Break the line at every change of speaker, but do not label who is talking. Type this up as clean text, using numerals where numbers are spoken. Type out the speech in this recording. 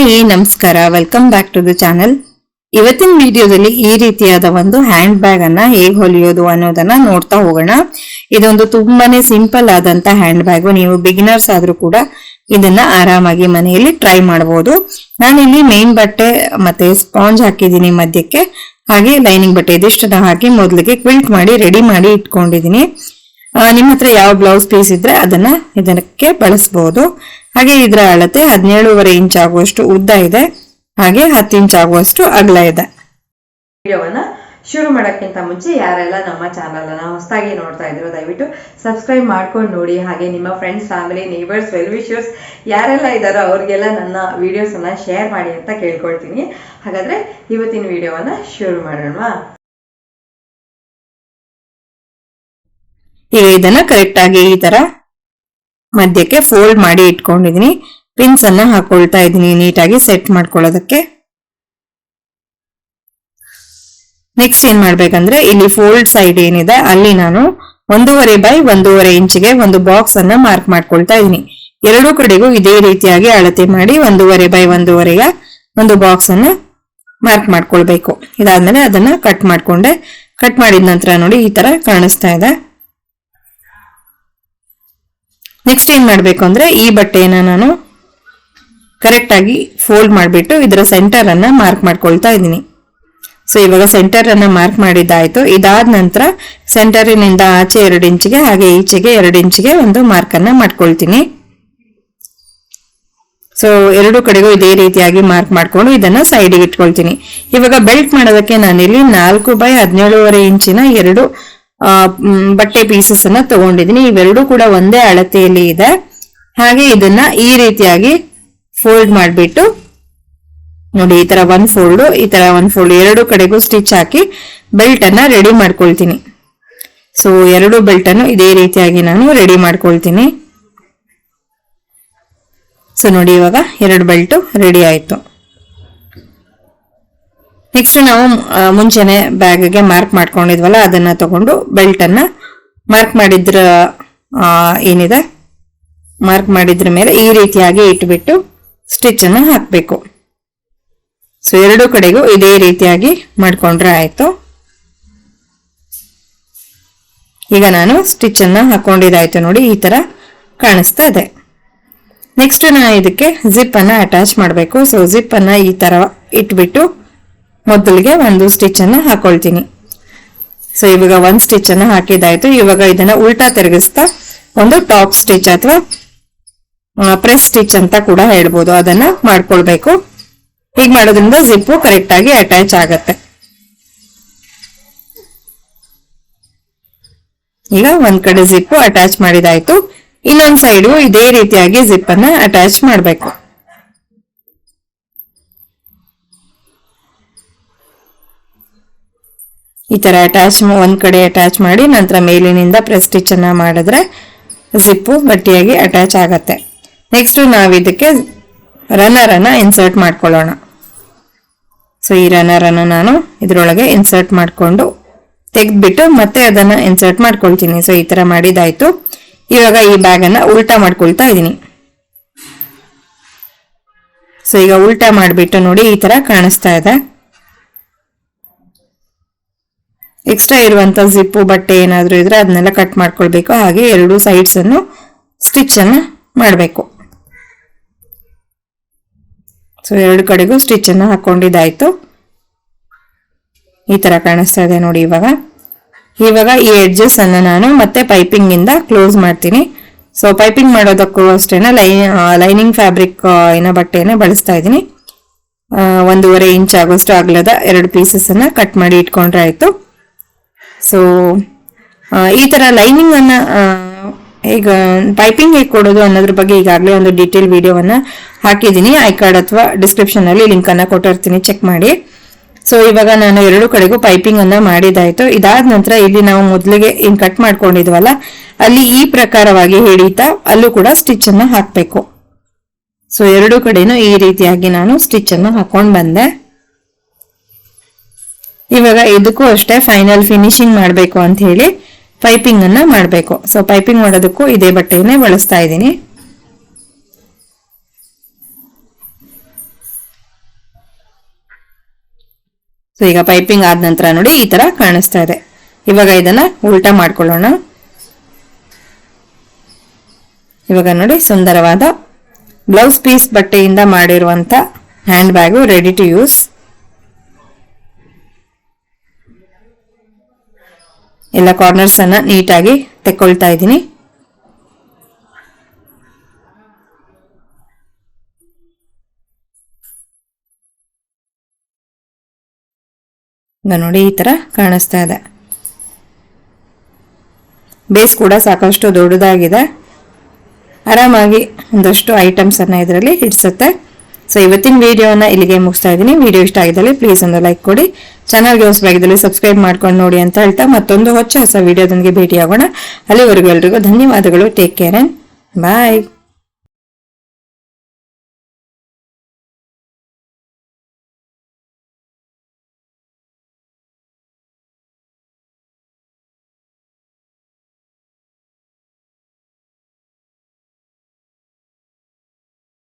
Hi ನಮಸ್ಕಾರ, welcome back to the channel. ಇವತ್ತಿನ ವಿಡಿಯೋದಲ್ಲಿ ಈ ರೀತಿಯಾದ ಒಂದು ಹ್ಯಾಂಡ್ ಬ್ಯಾಗ್ ಅನ್ನ ಹೇಗೆ ಹೊಲಿಯೋದು ಅನ್ನೋದನ್ನ ನೋಡ್ತಾ ಹೋಗೋಣ. ಇದೊಂದು ತುಂಬಾನೇ ಸಿಂಪಲ್ ಆದಂತ ಹ್ಯಾಂಡ್ ಬ್ಯಾಗ್. ನೀವು ಬಿಗಿನರ್ಸ್ ಆದ್ರೂ ಕೂಡ ಇದನ್ನ ಆರಾಮಾಗಿ ಮನೆಯಲ್ಲಿ ಟ್ರೈ ಮಾಡಬಹುದು. ನಾನಿಲ್ಲಿ ಮೇನ್ ಬಟ್ಟೆ ಮತ್ತೆ ಸ್ಪಾಂಜ್ ಹಾಕಿದೀನಿ ಮಧ್ಯಕ್ಕೆ, ಹಾಗೆ ಲೈನಿಂಗ್ ಬಟ್ಟೆ ಇದಿಷ್ಟನ್ನ ಹಾಕಿ ಮೊದಲಿಗೆ ಕ್ವಿಲ್ಟ್ ಮಾಡಿ ರೆಡಿ ಮಾಡಿ ಇಟ್ಕೊಂಡಿದೀನಿ. ನಿಮ್ಮ ಹತ್ರ ಯಾವ ಬ್ಲೌಸ್ ಪೀಸ್ ಇದ್ರೆ ಇದಕ್ಕೆ ಬಳಸಬಹುದು. ಹಾಗೆ ಇದರ ಅಳತೆ 17.5 ಇಂಚ್ ಆಗುವಷ್ಟು ಉದ್ದ ಇದೆ, ಹಾಗೆ 10 ಇಂಚ್ ಆಗುವಷ್ಟು ಅಗಲ ಇದೆ.
ವಿಡಿಯೋವನ್ನ ಶುರು ಮಾಡೋಕ್ಕಿಂತ ಮುಂಚೆ ಯಾರೆಲ್ಲ ನಮ್ಮ ಚಾನಲ್ ಅನ್ನ ಹೊಸದಾಗಿ ನೋಡ್ತಾ ಇದ್ರು ದಯವಿಟ್ಟು ಸಬ್ಸ್ಕ್ರೈಬ್ ಮಾಡ್ಕೊಂಡು ನೋಡಿ. ಹಾಗೆ ನಿಮ್ಮ friends, family, neighbours, well wishers ಯಾರೆಲ್ಲ ಇದ್ದಾರೋ ಅವ್ರಿಗೆಲ್ಲ ನನ್ನ ವಿಡಿಯೋಸ್ ಅನ್ನ ಶೇರ್ ಮಾಡಿ ಅಂತ ಕೇಳ್ಕೊಳ್ತೀನಿ. ಹಾಗಾದ್ರೆ ಇವತ್ತಿನ ವಿಡಿಯೋವನ್ನ ಶುರು ಮಾಡೋಣ.
ಈಗ ಇದನ್ನ ಕರೆಕ್ಟ್ ಆಗಿ ಈ ತರ ಮಧ್ಯಕ್ಕೆ ಫೋಲ್ಡ್ ಮಾಡಿ ಇಟ್ಕೊಂಡಿದೀನಿ. ಪಿನ್ಸ್ ಅನ್ನ ಹಾಕೊಳ್ತಾ ಇದೀನಿ ನೀಟಾಗಿ ಸೆಟ್ ಮಾಡ್ಕೊಳ್ಳೋದಕ್ಕೆ. ನೆಕ್ಸ್ಟ್ ಏನ್ ಮಾಡ್ಬೇಕಂದ್ರೆ ಇಲ್ಲಿ ಫೋಲ್ಡ್ ಸೈಡ್ ಏನಿದೆ ಅಲ್ಲಿ ನಾನು 1.5 by 1.5 ಇಂಚಿಗೆ ಒಂದು ಬಾಕ್ಸ್ ಅನ್ನ ಮಾರ್ಕ್ ಮಾಡ್ಕೊಳ್ತಾ ಇದೀನಿ. ಎರಡೂ ಕಡೆಗೂ ಇದೇ ರೀತಿಯಾಗಿ ಅಳತೆ ಮಾಡಿ 1.5 by 1.5ಗೆ ಒಂದು ಬಾಕ್ಸ್ ಅನ್ನ ಮಾರ್ಕ್ ಮಾಡ್ಕೊಳ್ಬೇಕು. ಇದಾದ್ಮೇಲೆ ಅದನ್ನ ಕಟ್ ಮಾಡ್ಕೊಂಡೆ. ಕಟ್ ಮಾಡಿದ ನಂತರ ನೋಡಿ ಈ ತರ ಕಾಣಿಸ್ತಾ ಇದೆ. ನೆಕ್ಸ್ಟ್ ಏನ್ ಮಾಡ್ಬೇಕು ಅಂದ್ರೆ ಈ ಬಟ್ಟೆಯನ್ನ ನಾನು ಕರೆಕ್ಟ್ ಆಗಿ ಫೋಲ್ಡ್ ಮಾಡಿಬಿಟ್ಟು ಇದರ ಸೆಂಟರ್ ಅನ್ನ ಮಾರ್ಕ್ ಮಾಡ್ಕೊಳ್ತಾ ಇದ್ದೀನಿ. ಸೊ ಇವಾಗ ಸೆಂಟರ್ ಅನ್ನ ಮಾರ್ಕ್ ಮಾಡಿದ್ದಾಯ್ತು. ಇದಾದ ನಂತರ ಸೆಂಟರಿನಿಂದ ಆಚೆ 2 ಇಂಚಿಗೆ ಹಾಗೆ ಈಚೆಗೆ 2 ಇಂಚಿಗೆ ಒಂದು ಮಾರ್ಕ್ ಅನ್ನ ಮಾಡ್ಕೊಳ್ತೀನಿ. ಸೊ ಎರಡು ಕಡೆಗೂ ಇದೇ ರೀತಿಯಾಗಿ ಮಾರ್ಕ್ ಮಾಡ್ಕೊಂಡು ಇದನ್ನ ಸೈಡ್ಗೆ ಇಟ್ಕೊಳ್ತೀನಿ. ಇವಾಗ ಬೆಲ್ಟ್ ಮಾಡೋದಕ್ಕೆ ನಾನಿಲ್ಲಿ 4 by 17.5 ಇಂಚಿನ 2 ಬಟ್ಟೆ ಪೀಸಸ್ ಅನ್ನ ತಗೊಂಡಿದೀನಿ. ಇವೆರಡೂ ಕೂಡ ಒಂದೇ ಅಳತೆಯಲ್ಲಿ ಇದೆ. ಹಾಗೆ ಇದನ್ನ ಈ ರೀತಿಯಾಗಿ ಫೋಲ್ಡ್ ಮಾಡ್ಬಿಟ್ಟು ನೋಡಿ ಈ ತರ ಒಂದ್ ಫೋಲ್ಡ್, ಈ ತರ ಒಂದ್ ಫೋಲ್ಡ್, ಎರಡು ಕಡೆಗೂ ಸ್ಟಿಚ್ ಹಾಕಿ ಬೆಲ್ಟ್ ಅನ್ನ ರೆಡಿ ಮಾಡ್ಕೊಳ್ತೀನಿ. ಸೊ ಎರಡು ಬೆಲ್ಟ್ ಅನ್ನು ಇದೇ ರೀತಿಯಾಗಿ ನಾನು ರೆಡಿ ಮಾಡ್ಕೊಳ್ತೀನಿ. ಸೊ ನೋಡಿ ಇವಾಗ 2 ಬೆಲ್ಟ್ ರೆಡಿ ಆಯ್ತು. ನೆಕ್ಸ್ಟ್ ನಾವು ಮುಂಚೆನೆ ಬ್ಯಾಗ್ಗೆ ಮಾರ್ಕ್ ಮಾಡ್ಕೊಂಡಿದ್ವಲ್ಲ ಅದನ್ನ ತಗೊಂಡು ಬೆಲ್ಟ್ ಅನ್ನ ಮಾರ್ಕ್ ಮಾಡಿದ್ರ ಮೇಲೆ ಈ ರೀತಿಯಾಗಿ ಇಟ್ಬಿಟ್ಟು ಸ್ಟಿಚ್ ಅನ್ನ ಹಾಕ್ಬೇಕು. ಸೊ ಎರಡು ಕಡೆಗೂ ಇದೇ ರೀತಿಯಾಗಿ ಮಾಡ್ಕೊಂಡ್ರೆ ಆಯ್ತು. ಈಗ ನಾನು ಸ್ಟಿಚ್ ಅನ್ನ ಹಾಕೊಂಡಿದ್ದಾಯ್ತು ನೋಡಿ ಈ ತರ ಕಾಣಿಸ್ತಾ ಇದೆ. ನೆಕ್ಸ್ಟ್ ನಾನು ಇದಕ್ಕೆ ಜಿಪ್ ಅನ್ನ ಅಟ್ಯಾಚ್ ಮಾಡಬೇಕು. ಸೊ ಜಿಪ್ ಅನ್ನ ಈ ತರ ಇಟ್ಬಿಟ್ಟು ಮೊದಲಿಗೆ ಒಂದು ಸ್ಟಿಚ್ ಅನ್ನ ಹಾಕೊಳ್ತೀನಿ. ಸೊ ಇವಾಗ ಒಂದು ಸ್ಟಿಚ್ ಅನ್ನ ಹಾಕಿದಾಯ್ತು. ಇವಾಗ ಇದನ್ನ ಉಲ್ಟಾ ತಿರುಗಿಸ್ತಾ ಒಂದು ಟಾಪ್ ಸ್ಟಿಚ್ ಅಥವಾ ಪ್ರೆಸ್ ಸ್ಟಿಚ್ ಅಂತ ಕೂಡ ಹೇಳ್ಬೋದು, ಅದನ್ನ ಮಾಡ್ಕೊಳ್ಬೇಕು. ಹೀಗೆ ಮಾಡೋದ್ರಿಂದ ಜಿಪ್ಪು ಕರೆಕ್ಟ್ ಆಗಿ ಅಟ್ಯಾಚ್ ಆಗತ್ತೆ. ಈಗ ಒಂದ್ ಕಡೆ ಜಿಪ್ಪು ಅಟ್ಯಾಚ್ ಮಾಡಿದಾಯ್ತು. ಇನ್ನೊಂದ್ ಸೈಡು ಇದೇ ರೀತಿಯಾಗಿ ಜಿಪ್ ಅನ್ನ ಅಟ್ಯಾಚ್ ಮಾಡ್ಬೇಕು. ಈ ತರ ಒಂದ್ ಕಡೆ ಅಟ್ಯಾಚ್ ಮಾಡಿ ನಂತರ ಮೇಲಿನಿಂದ ಪ್ರೆಸ್ ಸ್ಟಿಚ್ ಅನ್ನ ಮಾಡಿದ್ರೆ ಜಿಪ್ಪು ಗಟ್ಟಿಯಾಗಿ ಅಟ್ಯಾಚ್ ಆಗತ್ತೆ. ನೆಕ್ಸ್ಟ್ ನಾವು ಇದಕ್ಕೆ ರನ್ನರ್ ಅನ್ನ ಇನ್ಸರ್ಟ್ ಮಾಡ್ಕೊಳ್ಳೋಣ. ಸೊ ಈ ರನ್ನರ್ ಅನ್ನ ನಾನು ಇದ್ರೊಳಗೆ ಇನ್ಸರ್ಟ್ ಮಾಡ್ಕೊಂಡು ತೆಗೆದ್ಬಿಟ್ಟು ಮತ್ತೆ ಅದನ್ನ ಇನ್ಸರ್ಟ್ ಮಾಡ್ಕೊಳ್ತೀನಿ. ಸೊ ಈ ತರ ಮಾಡಿದಾಯ್ತು. ಇವಾಗ ಈ ಬ್ಯಾಗ್ ಅನ್ನ ಉಲ್ಟಾ ಮಾಡ್ಕೊಳ್ತಾ ಇದೀನಿ. ಸೊ ಈಗ ಉಲ್ಟಾ ಮಾಡ್ಬಿಟ್ಟು ನೋಡಿ ಈ ತರ ಕಾಣಿಸ್ತಾ ಇದೆ. ಎಕ್ಸ್ಟ್ರಾ ಇರುವಂತ ಜಿಪ್ಪು ಬಟ್ಟೆ ಏನಾದ್ರೂ ಇದ್ರೆ ಅದನ್ನೆಲ್ಲ ಕಟ್ ಮಾಡ್ಕೊಳ್ಬೇಕು. ಹಾಗೆ ಎರಡು ಸೈಡ್ಸ್ ಅನ್ನು ಸ್ಟಿಚ್ ಅನ್ನ ಮಾಡಬೇಕು. ಸೊ ಎರಡು ಕಡೆಗೂ ಸ್ಟಿಚ್ ಅನ್ನ ಹಾಕೊಂಡಿದ್ದಾಯ್ತು. ಈ ತರ ಕಾಣಿಸ್ತಾ ಇದೆ ನೋಡಿ. ಇವಾಗ ಈ ಎಡ್ಜಸ್ ಅನ್ನ ನಾನು ಮತ್ತೆ ಪೈಪಿಂಗ್ ಇಂದ ಕ್ಲೋಸ್ ಮಾಡ್ತೀನಿ. ಸೊ ಪೈಪಿಂಗ್ ಮಾಡೋದಕ್ಕೂ ಅಷ್ಟೇನ ಲೈನಿಂಗ್ ಫ್ಯಾಬ್ರಿಕ್ ಬಟ್ಟೆನ ಬಳಸ್ತಾ ಇದ್ದೀನಿ. 1.5 ಇಂಚ್ ಆಗೋಷ್ಟು ಅಗಲದ 2 ಪೀಸಸ್ ಅನ್ನ ಕಟ್ ಮಾಡಿ ಇಟ್ಕೊಂಡ್ರೆ ಆಯ್ತು. ಸೊ ಈ ತರ ಲೈನಿಂಗ್ ಅನ್ನ ಈಗ ಪೈಪಿಂಗ್ ಹೇಗೆ ಕೊಡೋದು ಅನ್ನೋದ್ರ ಬಗ್ಗೆ ಈಗಾಗಲೇ ಒಂದು ಡೀಟೇಲ್ ವಿಡಿಯೋವನ್ನ ಹಾಕಿದ್ದೀನಿ. ಐ ಕಾರ್ಡ್ ಅಥವಾ ಡಿಸ್ಕ್ರಿಪ್ಷನ್ ಅಲ್ಲಿ ಲಿಂಕ್ ಅನ್ನ ಕೊಟ್ಟಿರ್ತೀನಿ, ಚೆಕ್ ಮಾಡಿ. ಸೊ ಇವಾಗ ನಾನು ಎರಡು ಕಡೆಗೂ ಪೈಪಿಂಗ್ ಅನ್ನ ಮಾಡಿದಾಯ್ತು. ಇದಾದ ನಂತರ ಇಲ್ಲಿ ನಾವು ಮೊದಲಿಗೆ ಹಿಂಗ್ ಕಟ್ ಮಾಡ್ಕೊಂಡಿದ್ವಲ್ಲ ಅಲ್ಲಿ ಈ ಪ್ರಕಾರವಾಗಿ ಹಿಡಿತಾ ಅಲ್ಲೂ ಕೂಡ ಸ್ಟಿಚ್ ಅನ್ನ ಹಾಕ್ಬೇಕು. ಸೊ ಎರಡು ಕಡೆನೂ ಈ ರೀತಿಯಾಗಿ ನಾನು ಸ್ಟಿಚ್ ಅನ್ನ ಹಾಕೊಂಡ್ ಬಂದೆ. ಇವಾಗ ಇದಕ್ಕೂ ಅಷ್ಟೇ ಫೈನಲ್ ಫಿನಿಶಿಂಗ್ ಮಾಡಬೇಕು ಅಂತ ಹೇಳಿ ಪೈಪಿಂಗ್ ಅನ್ನ ಮಾಡಬೇಕು. ಸೊ ಪೈಪಿಂಗ್ ಮಾಡೋದಕ್ಕೂ ಇದೇ ಬಟ್ಟೆಯನ್ನೇ ಬಳಸ್ತಾ ಇದ್ದೀನಿ. ಸೊ ಈಗ ಪೈಪಿಂಗ್ ಆದ ನಂತರ ನೋಡಿ ಈ ತರ ಕಾಣಿಸ್ತಾ ಇದೆ. ಇವಾಗ ಇದನ್ನ ಉಲ್ಟಾ ಮಾಡ್ಕೊಳ್ಳೋಣ. ಇವಾಗ ನೋಡಿ ಸುಂದರವಾದ ಬ್ಲೌಸ್ ಪೀಸ್ ಬಟ್ಟೆಯಿಂದ ಮಾಡಿರುವಂತ hand bag ready to use. ಎಲ್ಲ ಕಾರ್ನರ್ಸ್ ಅನ್ನ ನೀಟಾಗಿ ತೆಕ್ಕೊಳ್ತಾ ಇದ್ದೀನಿ. ನೋಡಿ ಈ ತರ ಕಾಣಿಸ್ತಾ ಇದೆ. ಬೇಸ್ ಕೂಡ ಸಾಕಷ್ಟು ದೊಡ್ಡದಾಗಿದೆ. ಆರಾಮಾಗಿ ಒಂದಷ್ಟು ಐಟಮ್ಸ್ ಅನ್ನ ಇದರಲ್ಲಿ ಇಡ್ಸುತ್ತೆ. ಸೊ ಇವತ್ತಿನ ವಿಡಿಯೋನ ಇಲ್ಲಿಗೆ ಮುಗಿಸ್ತಾ ಇದ್ದೀನಿ. ವಿಡಿಯೋ ಇಷ್ಟ ಆಗಿದ್ದಲ್ಲಿ ಪ್ಲೀಸ್ ಒಂದು ಲೈಕ್ ಕೊಡಿ. ಚಾನಲ್ಗೆ ಹೊಸಬಾಗಿದ್ದಲ್ಲಿ ಸಬ್ಸ್ಕ್ರೈಬ್ ಮಾಡ್ಕೊಂಡು ನೋಡಿ ಅಂತ ಹೇಳ್ತಾ ಮತ್ತೊಂದು ಹೊಸ ವಿಡಿಯೋದೊಂದಿಗೆ ಭೇಟಿಯಾಗೋಣ. ಅಲ್ಲಿವರೆಗೂ ಎಲ್ರಿಗೂ ಧನ್ಯವಾದಗಳು. Take care and bye.